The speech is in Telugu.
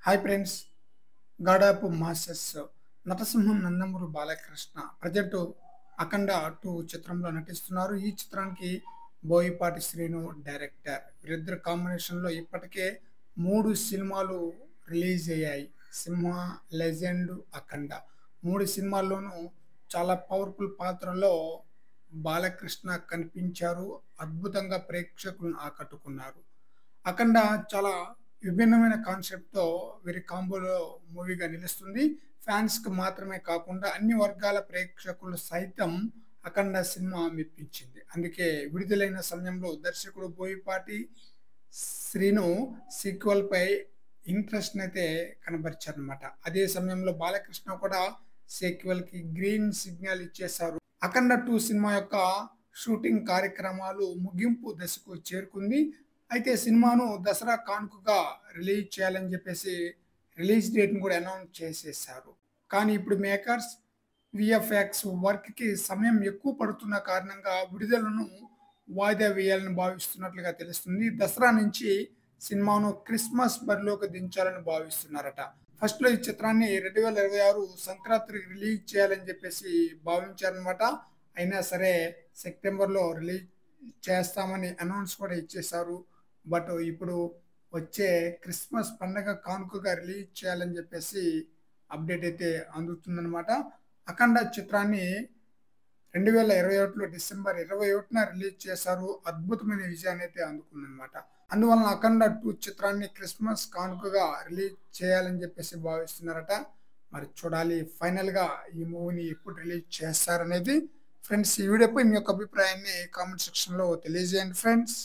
Hi friends. 'గాడాపు మాసెస్' నటసింహం నందమూరి బాలకృష్ణ ప్రజెంట్ 'అఖండ 2' చిత్రంలో నటిస్తున్నారు. ఈ చిత్రానికి బోయపాటి శ్రీను డైరెక్టర్. వీరిద్దరి కాంబినేషన్‌లో ఇప్పటికే 3 సినిమాలు రిలీజ్ అయ్యాయి. 'సింహ', 'లెజెండ్', 'అఖండ' 3 సినిమాల్లోనూ చాలా పవర్‌ఫుల్ పాత్రలో బాలకృష్ణ కనిపించారు. అద్భుతంగా ప్రేక్షకులను ఆకట్టుకున్నారు. 'అఖండ' చాలా విభిన్నమైన కాన్సెప్ట్‌తో వీరి కాంబోలో మూవీగా నిలుస్తుంది. ఫ్యాన్స్‌కి మాత్రమే కాకుండా అన్ని వర్గాల ప్రేక్షకులు సైతం 'అఖండ' సినిమా మెప్పించింది. అందుకే విడుదలైన సమయంలో దర్శకుడు బోయపాటి శ్రీను సీక్వెల్‌పై ఇంట్రెస్ట్‌నైతే కనబరిచారనమాట. అదే సమయంలో బాలకృష్ణ కూడా సీక్వెల్‌కి గ్రీన్ సిగ్నల్ ఇచ్చేశారు. 'అఖండ 2' సినిమా యొక్క షూటింగ్ కార్యక్రమాలు ముగింపు దశకు చేరుకుంది. అయితే సినిమాను దసరా కానుకగా రిలీజ్ చేయాలని చెప్పేసి రిలీజ్ డేట్‌ని కూడా అనౌన్స్ చేసేశారు. కానీ ఇప్పుడు మేకర్స్ వీఎఫ్ఎక్స్ వర్క్‌కి సమయం ఎక్కువ పడుతున్న కారణంగా విడుదలను వాయిదా వేయాలని భావిస్తున్నట్లుగా తెలుస్తుంది. దసరా నుంచి సినిమాను క్రిస్మస్ బరిలోకి దించాలని భావిస్తున్నారట. ఫస్ట్‌లో ఈ చిత్రాన్ని 2026 సంక్రాంతికి రిలీజ్ చేయాలని చెప్పేసి భావించారనమాట. అయినా సరే సెప్టెంబర్‌లో రిలీజ్ చేస్తామని అనౌన్స్ కూడా ఇచ్చేశారు. బట్ ఇప్పుడు వచ్చే క్రిస్మస్ పండగ కానుకగా రిలీజ్ చేయాలని చెప్పేసి అప్డేట్ అయితే అందుతుందనమాట. 'అఖండ' చిత్రాన్ని 2021లో డిసెంబర్ 21న రిలీజ్ చేశారు. అద్భుతమైన విజయాన్ని అయితే అందుకుందనమాట. అందువలన 'అఖండ 2' చిత్రాన్ని క్రిస్మస్ కానుకగా రిలీజ్ చేయాలని చెప్పేసి భావిస్తున్నారట. మరి చూడాలి ఫైనల్‌గా ఈ మూవీని ఎప్పుడు రిలీజ్ చేస్తారనేది. ఫ్రెండ్స్, ఈ వీడియోపై మీ యొక్క అభిప్రాయాన్ని కామెంట్ సెక్షన్‌లో తెలియజేయండి ఫ్రెండ్స్.